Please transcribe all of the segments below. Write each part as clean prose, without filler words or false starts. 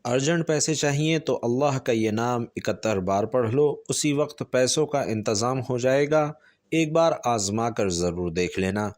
Urgent پیسے چاہیے تو اللہ کا یہ نام 71 بار پڑھ لو، اسی وقت پیسوں کا انتظام ہو جائے گا۔ ایک بار آزما کر ضرور دیکھ لینا۔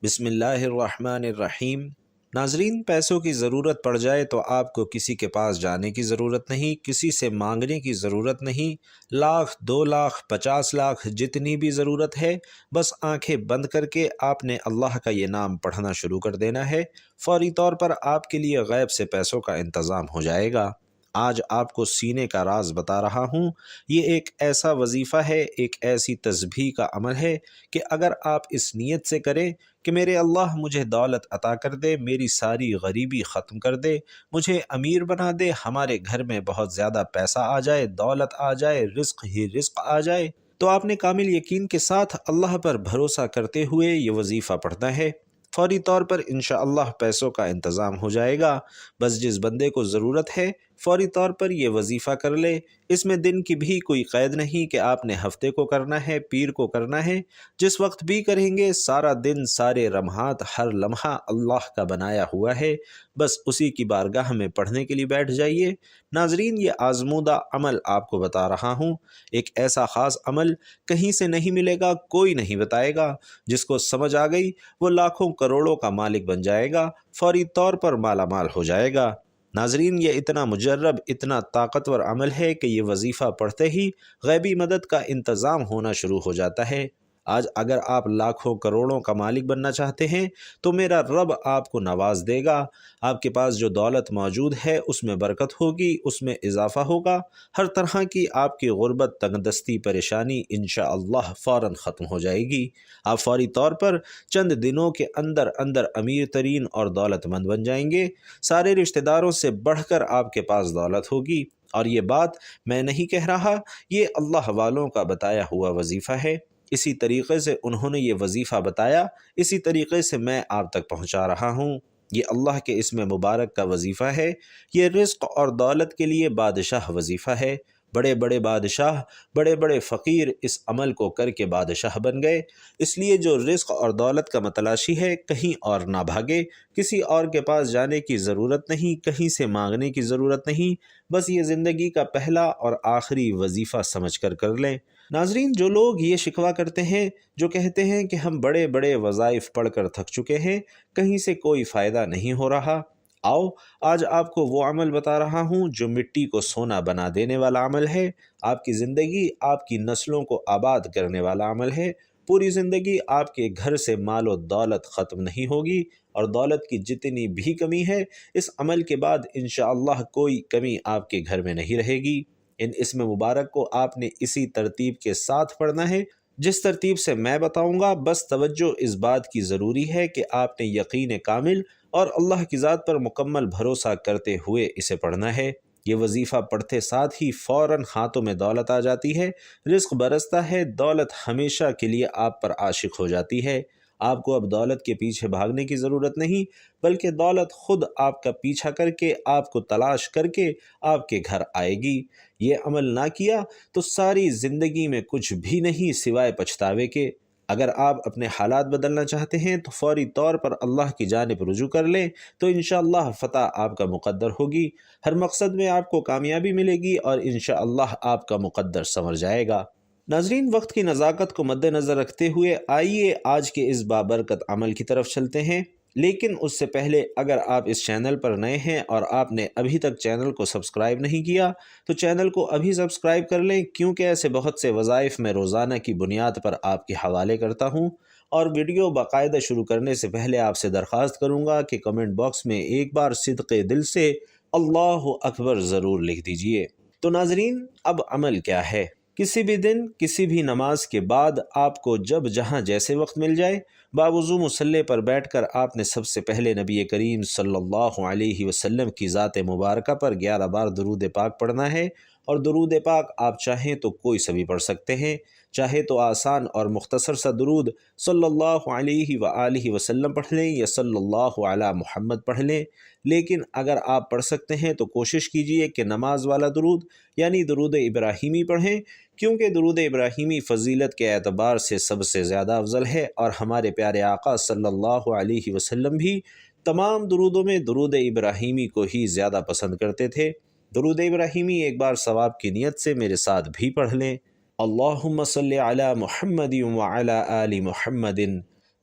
بسم اللہ الرحمن الرحیم۔ ناظرین، پیسوں کی ضرورت پڑ جائے تو آپ کو کسی کے پاس جانے کی ضرورت نہیں، کسی سے مانگنے کی ضرورت نہیں۔ لاکھ، 2 لاکھ، 50 لاکھ، جتنی بھی ضرورت ہے، بس آنکھیں بند کر کے آپ نے اللہ کا یہ نام پڑھنا شروع کر دینا ہے۔ فوری طور پر آپ کے لیے غیب سے پیسوں کا انتظام ہو جائے گا۔ آج آپ کو سینے کا راز بتا رہا ہوں۔ یہ ایک ایسا وظیفہ ہے، ایک ایسی تسبیح کا عمل ہے کہ اگر آپ اس نیت سے کریں کہ میرے اللہ مجھے دولت عطا کر دے، میری ساری غریبی ختم کر دے، مجھے امیر بنا دے، ہمارے گھر میں بہت زیادہ پیسہ آ جائے، دولت آ جائے، رزق ہی رزق آ جائے، تو آپ نے کامل یقین کے ساتھ اللہ پر بھروسہ کرتے ہوئے یہ وظیفہ پڑھنا ہے۔ فوری طور پر انشاءاللہ پیسوں کا انتظام ہو جائے گا۔ بس جس بندے کو ضرورت ہے فوری طور پر یہ وظیفہ کر لے۔ اس میں دن کی بھی کوئی قید نہیں کہ آپ نے ہفتے کو کرنا ہے، پیر کو کرنا ہے، جس وقت بھی کریں گے۔ سارا دن، سارے لمحات، ہر لمحہ اللہ کا بنایا ہوا ہے، بس اسی کی بارگاہ میں پڑھنے کے لیے بیٹھ جائیے۔ ناظرین، یہ آزمودہ عمل آپ کو بتا رہا ہوں، ایک ایسا خاص عمل کہیں سے نہیں ملے گا، کوئی نہیں بتائے گا۔ جس کو سمجھ آ گئی وہ لاکھوں کروڑوں کا مالک بن جائے گا، فوری طور پر مالا مال ہو جائے گا۔ ناظرین، یہ اتنا مجرب، اتنا طاقتور عمل ہے کہ یہ وظیفہ پڑھتے ہی غیبی مدد کا انتظام ہونا شروع ہو جاتا ہے۔ آج اگر آپ لاکھوں کروڑوں کا مالک بننا چاہتے ہیں تو میرا رب آپ کو نواز دے گا۔ آپ کے پاس جو دولت موجود ہے اس میں برکت ہوگی، اس میں اضافہ ہوگا، ہر طرح کی آپ کی غربت، تنگدستی، پریشانی انشاءاللہ فوراً ختم ہو جائے گی۔ آپ فوری طور پر چند دنوں کے اندر اندر امیر ترین اور دولت مند بن جائیں گے۔ سارے رشتہ داروں سے بڑھ کر آپ کے پاس دولت ہوگی، اور یہ بات میں نہیں کہہ رہا، یہ اللہ والوں کا بتایا ہوا وظیفہ ہے۔ اسی طریقے سے انہوں نے یہ وظیفہ بتایا، اسی طریقے سے میں آپ تک پہنچا رہا ہوں۔ یہ اللہ کے اسم مبارک کا وظیفہ ہے۔ یہ رزق اور دولت کے لیے بادشاہ وظیفہ ہے۔ بڑے بڑے بادشاہ، بڑے بڑے فقیر اس عمل کو کر کے بادشاہ بن گئے۔ اس لیے جو رزق اور دولت کا متلاشی ہے، کہیں اور نہ بھاگے، کسی اور کے پاس جانے کی ضرورت نہیں، کہیں سے مانگنے کی ضرورت نہیں، بس یہ زندگی کا پہلا اور آخری وظیفہ سمجھ کر کر لیں۔ ناظرین، جو لوگ یہ شکوہ کرتے ہیں، جو کہتے ہیں کہ ہم بڑے بڑے وظائف پڑھ کر تھک چکے ہیں، کہیں سے کوئی فائدہ نہیں ہو رہا، آؤ آج آپ کو وہ عمل بتا رہا ہوں جو مٹی کو سونا بنا دینے والا عمل ہے، آپ کی زندگی، آپ کی نسلوں کو آباد کرنے والا عمل ہے۔ پوری زندگی آپ کے گھر سے مال و دولت ختم نہیں ہوگی، اور دولت کی جتنی بھی کمی ہے اس عمل کے بعد انشاءاللہ کوئی کمی آپ کے گھر میں نہیں رہے گی۔ ان اسم مبارک کو آپ نے اسی ترتیب کے ساتھ پڑھنا ہے جس ترتیب سے میں بتاؤں گا۔ بس توجہ اس بات کی ضروری ہے کہ آپ نے یقین کامل اور اللہ کی ذات پر مکمل بھروسہ کرتے ہوئے اسے پڑھنا ہے۔ یہ وظیفہ پڑھتے ساتھ ہی فوراً ہاتھوں میں دولت آ جاتی ہے، رزق برستا ہے، دولت ہمیشہ کے لیے آپ پر عاشق ہو جاتی ہے۔ آپ کو اب دولت کے پیچھے بھاگنے کی ضرورت نہیں، بلکہ دولت خود آپ کا پیچھا کر کے، آپ کو تلاش کر کے آپ کے گھر آئے گی۔ یہ عمل نہ کیا تو ساری زندگی میں کچھ بھی نہیں سوائے پچھتاوے کے۔ اگر آپ اپنے حالات بدلنا چاہتے ہیں تو فوری طور پر اللہ کی جانب رجوع کر لیں، تو انشاءاللہ فتح آپ کا مقدر ہوگی، ہر مقصد میں آپ کو کامیابی ملے گی، اور انشاءاللہ آپ کا مقدر سنور جائے گا۔ ناظرین، وقت کی نزاکت کو مد نظر رکھتے ہوئے آئیے آج کے اس بابرکت عمل کی طرف چلتے ہیں۔ لیکن اس سے پہلے اگر آپ اس چینل پر نئے ہیں اور آپ نے ابھی تک چینل کو سبسکرائب نہیں کیا تو چینل کو ابھی سبسکرائب کر لیں، کیونکہ ایسے بہت سے وظائف میں روزانہ کی بنیاد پر آپ کے حوالے کرتا ہوں۔ اور ویڈیو باقاعدہ شروع کرنے سے پہلے آپ سے درخواست کروں گا کہ کمنٹ باکس میں ایک بار صدق دل سے اللہ اکبر ضرور لکھ دیجئے۔ تو ناظرین، اب عمل کیا ہے؟ کسی بھی دن، کسی بھی نماز کے بعد آپ کو جب جہاں جیسے وقت مل جائے، باوضو مصلی پر بیٹھ کر آپ نے سب سے پہلے نبی کریم صلی اللہ علیہ وسلم کی ذات مبارکہ پر 11 بار درود پاک پڑھنا ہے۔ اور درود پاک آپ چاہیں تو کوئی سا بھی پڑھ سکتے ہیں، چاہے تو آسان اور مختصر سا درود صلی اللہ علیہ وآلہ وسلم پڑھ لیں یا صلی اللہ علی محمد پڑھ لیں، لیکن اگر آپ پڑھ سکتے ہیں تو کوشش کیجئے کہ نماز والا درود یعنی درود ابراہیمی پڑھیں، کیونکہ درود ابراہیمی فضیلت کے اعتبار سے سب سے زیادہ افضل ہے، اور ہمارے پیارے آقا صلی اللہ علیہ وسلم بھی تمام درودوں میں درود ابراہیمی کو ہی زیادہ پسند کرتے تھے۔ درود ابراہیمی ایک بار ثواب کی نیت سے میرے ساتھ بھی پڑھ لیں۔ اللہم صلی علی محمد وعلی آل محمد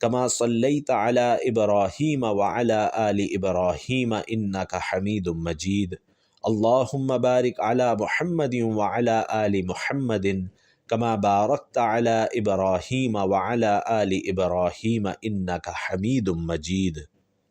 کما صلیت علی ابراہیم وعلی آل ابراہیم انک حمید مجید۔ اللہم بارک علی محمد وعلی آل محمد کما بارکت علی ابراہیم وعلی آل ابراہیم انک حمید مجید۔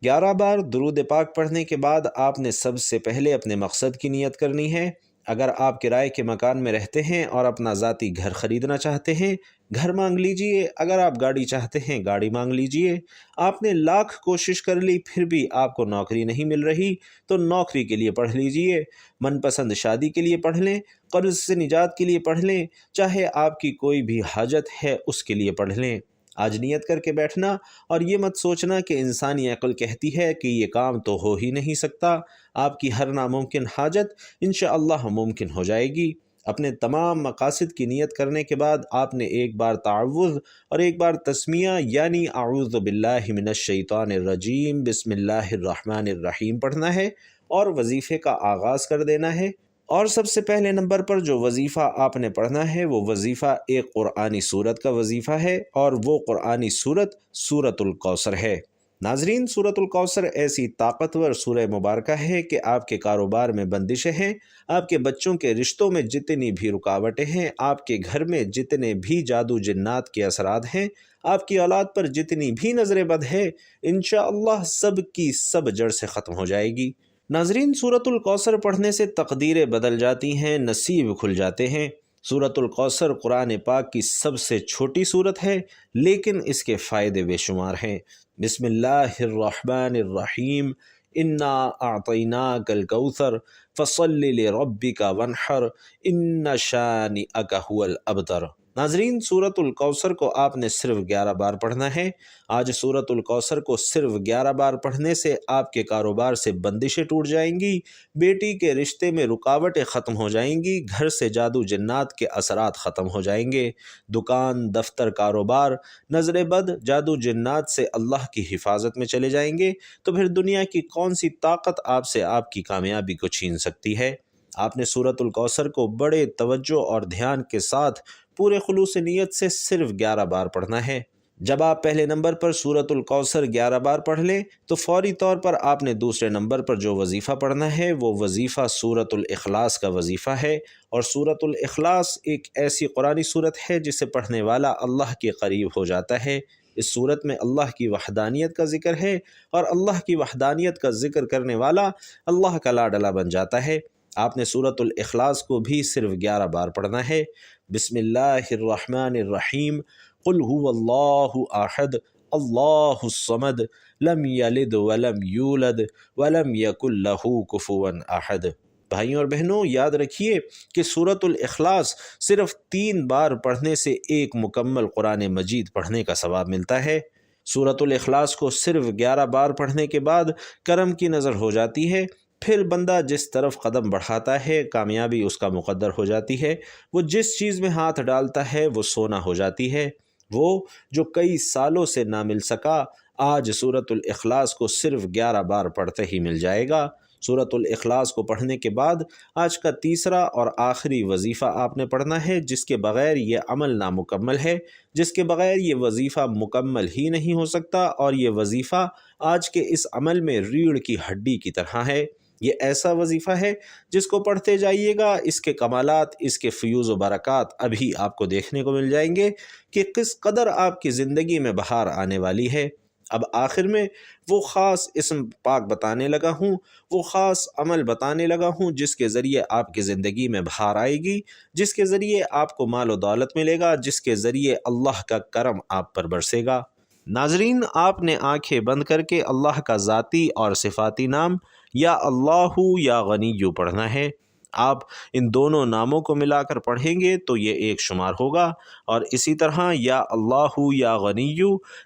11 بار درود پاک پڑھنے کے بعد آپ نے سب سے پہلے اپنے مقصد کی نیت کرنی ہے۔ اگر آپ کرائے کے مکان میں رہتے ہیں اور اپنا ذاتی گھر خریدنا چاہتے ہیں، گھر مانگ لیجئے۔ اگر آپ گاڑی چاہتے ہیں، گاڑی مانگ لیجئے۔ آپ نے لاکھ کوشش کر لی پھر بھی آپ کو نوکری نہیں مل رہی تو نوکری کے لیے پڑھ لیجئے۔ من پسند شادی کے لیے پڑھ لیں، قرض سے نجات کے لیے پڑھ لیں، چاہے آپ کی کوئی بھی حاجت ہے اس کے لیے پڑھ لیں۔ آج نیت کر کے بیٹھنا اور یہ مت سوچنا کہ انسانی عقل کہتی ہے کہ یہ کام تو ہو ہی نہیں سکتا۔ آپ کی ہر ناممکن حاجت انشاءاللہ ممکن ہو جائے گی۔ اپنے تمام مقاصد کی نیت کرنے کے بعد آپ نے ایک بار تعوذ اور ایک بار تسمیہ یعنی اعوذ باللہ من الشیطان الرجیم بسم اللہ الرحمن الرحیم پڑھنا ہے اور وظیفے کا آغاز کر دینا ہے۔ اور سب سے پہلے نمبر پر جو وظیفہ آپ نے پڑھنا ہے وہ وظیفہ ایک قرآنی سورت کا وظیفہ ہے اور وہ قرآنی سورت سورۃ الکوثر ہے۔ ناظرین، سورۃ الکوثر ایسی طاقتور سورہ مبارکہ ہے کہ آپ کے کاروبار میں بندشیں ہیں، آپ کے بچوں کے رشتوں میں جتنی بھی رکاوٹیں ہیں، آپ کے گھر میں جتنے بھی جادو جنات کے اثرات ہیں، آپ کی اولاد پر جتنی بھی نظر بد ہے، انشاءاللہ سب کی سب جڑ سے ختم ہو جائے گی۔ ناظرین، سورۃ الکوثر پڑھنے سے تقدیریں بدل جاتی ہیں، نصیب کھل جاتے ہیں۔ سورۃ الکوثر قرآن پاک کی سب سے چھوٹی سورت ہے لیکن اس کے فائدے بے شمار ہیں۔ بسم اللہ الرحمن الرحیم انا اعطیناک الکوثر فصل لربک وانحر ان شانئک هو الابتر۔ ناظرین، سورۃ الکوثر کو آپ نے صرف 11 بار پڑھنا ہے۔ آج سورۃ الکوثر کو صرف 11 بار پڑھنے سے آپ کے کاروبار سے بندشیں ٹوٹ جائیں گی، بیٹی کے رشتے میں رکاوٹیں ختم ہو جائیں گی، گھر سے جادو جنات کے اثرات ختم ہو جائیں گے، دکان، دفتر، کاروبار، نظر بد، جادو جنات سے اللہ کی حفاظت میں چلے جائیں گے۔ تو پھر دنیا کی کون سی طاقت آپ سے آپ کی کامیابی کو چھین سکتی ہے؟ آپ نے سورۃ الکوثر کو بڑے توجہ اور دھیان کے ساتھ پورے خلوص نیت سے صرف 11 بار پڑھنا ہے۔ جب آپ پہلے نمبر پر سورۃ الکوثر 11 بار پڑھ لیں تو فوری طور پر آپ نے دوسرے نمبر پر جو وظیفہ پڑھنا ہے وہ وظیفہ سورۃ الاخلاص کا وظیفہ ہے، اور سورۃ الاخلاص ایک ایسی قرآنی سورت ہے جسے پڑھنے والا اللہ کے قریب ہو جاتا ہے۔ اس سورت میں اللہ کی وحدانیت کا ذکر ہے اور اللہ کی وحدانیت کا ذکر کرنے والا اللہ کا لاڈلا بن جاتا ہے۔ آپ نے سورۃ الاخلاص کو بھی صرف 11 بار پڑھنا ہے۔ بسم اللہ الرحمن الرحیم قل هو اللہ احد اللہ الصمد لم یلد ولم یولد ولم یکن لہ کفوا احد۔ بھائیوں اور بہنوں، یاد رکھیے کہ سورۃ الاخلاص صرف 3 بار پڑھنے سے ایک مکمل قرآن مجید پڑھنے کا ثواب ملتا ہے۔ سورۃ الاخلاص کو صرف 11 بار پڑھنے کے بعد کرم کی نظر ہو جاتی ہے، پھر بندہ جس طرف قدم بڑھاتا ہے کامیابی اس کا مقدر ہو جاتی ہے، وہ جس چیز میں ہاتھ ڈالتا ہے وہ سونا ہو جاتی ہے۔ وہ جو کئی سالوں سے نہ مل سکا آج سورۃ الاخلاص کو صرف 11 بار پڑھتے ہی مل جائے گا۔ سورۃ الاخلاص کو پڑھنے کے بعد آج کا تیسرا اور آخری وظیفہ آپ نے پڑھنا ہے، جس کے بغیر یہ عمل نامکمل ہے، جس کے بغیر یہ وظیفہ مکمل ہی نہیں ہو سکتا، اور یہ وظیفہ آج کے اس عمل میں ریڑھ کی ہڈی کی طرح ہے۔ یہ ایسا وظیفہ ہے جس کو پڑھتے جائیے گا، اس کے کمالات، اس کے فیوز و برکات ابھی آپ کو دیکھنے کو مل جائیں گے کہ کس قدر آپ کی زندگی میں بہار آنے والی ہے۔ اب آخر میں وہ خاص اسم پاک بتانے لگا ہوں، وہ خاص عمل بتانے لگا ہوں جس کے ذریعے آپ کی زندگی میں بہار آئے گی، جس کے ذریعے آپ کو مال و دولت ملے گا، جس کے ذریعے اللہ کا کرم آپ پر برسے گا۔ ناظرین، آپ نے آنکھیں بند کر کے اللہ کا ذاتی اور صفاتی نام یا اللہ یا غنی پڑھنا ہے۔ آپ ان دونوں ناموں کو ملا کر پڑھیں گے تو یہ ایک شمار ہوگا، اور اسی طرح یا اللہ یا غنی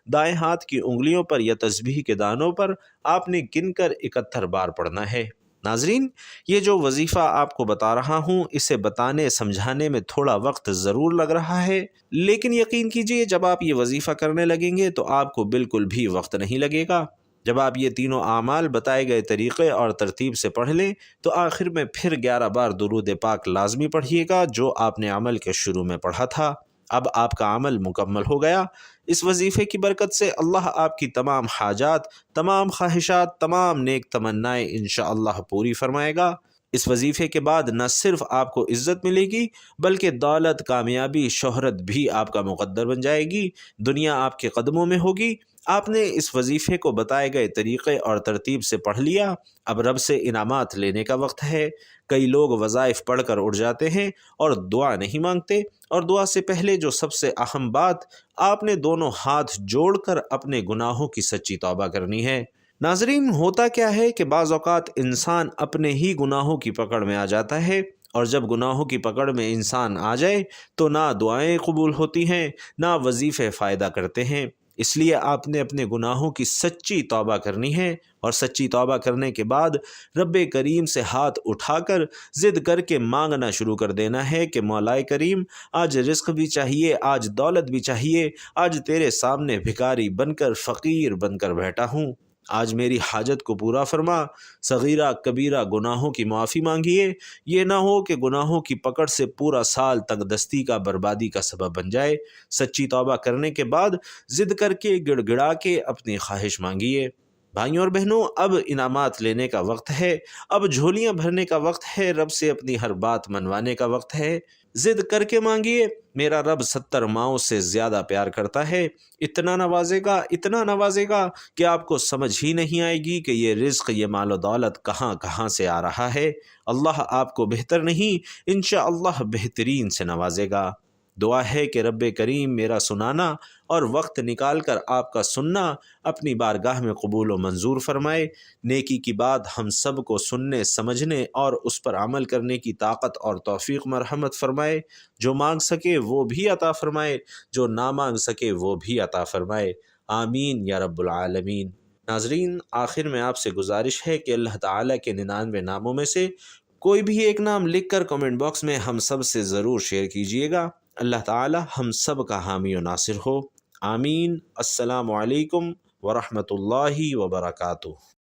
دائیں ہاتھ کی انگلیوں پر یا تسبیح کے دانوں پر آپ نے گن کر 71 بار پڑھنا ہے۔ ناظرین، یہ جو وظیفہ آپ کو بتا رہا ہوں اسے بتانے سمجھانے میں تھوڑا وقت ضرور لگ رہا ہے، لیکن یقین کیجئے جب آپ یہ وظیفہ کرنے لگیں گے تو آپ کو بالکل بھی وقت نہیں لگے گا۔ جب آپ یہ تینوں اعمال بتائے گئے طریقے اور ترتیب سے پڑھ لیں تو آخر میں پھر 11 بار درود پاک لازمی پڑھیے گا جو آپ نے عمل کے شروع میں پڑھا تھا۔ اب آپ کا عمل مکمل ہو گیا۔ اس وظیفے کی برکت سے اللہ آپ کی تمام حاجات، تمام خواہشات، تمام نیک تمنائیں انشاءاللہ پوری فرمائے گا۔ اس وظیفے کے بعد نہ صرف آپ کو عزت ملے گی بلکہ دولت، کامیابی، شہرت بھی آپ کا مقدر بن جائے گی۔ دنیا آپ کے قدموں میں ہوگی۔ آپ نے اس وظیفے کو بتائے گئے طریقے اور ترتیب سے پڑھ لیا۔ اب رب سے انعامات لینے کا وقت ہے۔ کئی لوگ وظائف پڑھ کر اٹھ جاتے ہیں اور دعا نہیں مانگتے، اور دعا سے پہلے جو سب سے اہم بات، آپ نے دونوں ہاتھ جوڑ کر اپنے گناہوں کی سچی توبہ کرنی ہے۔ ناظرین، ہوتا کیا ہے کہ بعض اوقات انسان اپنے ہی گناہوں کی پکڑ میں آ جاتا ہے، اور جب گناہوں کی پکڑ میں انسان آ جائے تو نہ دعائیں قبول ہوتی ہیں، نہ وظیفے فائدہ کرتے ہیں۔ اس لیے آپ نے اپنے گناہوں کی سچی توبہ کرنی ہے، اور سچی توبہ کرنے کے بعد رب کریم سے ہاتھ اٹھا کر ضد کر کے مانگنا شروع کر دینا ہے کہ مولا کریم، آج رزق بھی چاہیے، آج دولت بھی چاہیے، آج تیرے سامنے بھکاری بن کر، فقیر بن کر بیٹھا ہوں، آج میری حاجت کو پورا فرما۔ صغیرہ کبیرہ گناہوں کی معافی مانگیے، یہ نہ ہو کہ گناہوں کی پکڑ سے پورا سال تنگ دستی کا، بربادی کا سبب بن جائے۔ سچی توبہ کرنے کے بعد ضد کر کے، گڑ گڑا کے اپنی خواہش مانگیے۔ بھائیوں اور بہنوں، اب انعامات لینے کا وقت ہے، اب جھولیاں بھرنے کا وقت ہے، رب سے اپنی ہر بات منوانے کا وقت ہے۔ ضد کر کے مانگیے، میرا رب 70 ماؤں سے زیادہ پیار کرتا ہے، اتنا نوازے گا، اتنا نوازے گا کہ آپ کو سمجھ ہی نہیں آئے گی کہ یہ رزق، یہ مال و دولت کہاں کہاں سے آ رہا ہے۔ اللہ آپ کو بہتر نہیں، انشاءاللہ بہترین سے نوازے گا۔ دعا ہے کہ رب کریم میرا سنانا اور وقت نکال کر آپ کا سننا اپنی بارگاہ میں قبول و منظور فرمائے۔ نیکی کی بات ہم سب کو سننے، سمجھنے اور اس پر عمل کرنے کی طاقت اور توفیق مرحمت فرمائے۔ جو مانگ سکے وہ بھی عطا فرمائے، جو نہ مانگ سکے وہ بھی عطا فرمائے۔ آمین یا رب العالمین۔ ناظرین، آخر میں آپ سے گزارش ہے کہ اللہ تعالیٰ کے 99 ناموں میں سے کوئی بھی ایک نام لکھ کر کمنٹ باکس میں ہم سب سے ضرور شیئر کیجیے گا۔ اللہ تعالیٰ ہم سب کا حامی و ناصر ہو۔ آمین۔ السلام علیکم ورحمۃ اللہ وبرکاتہ۔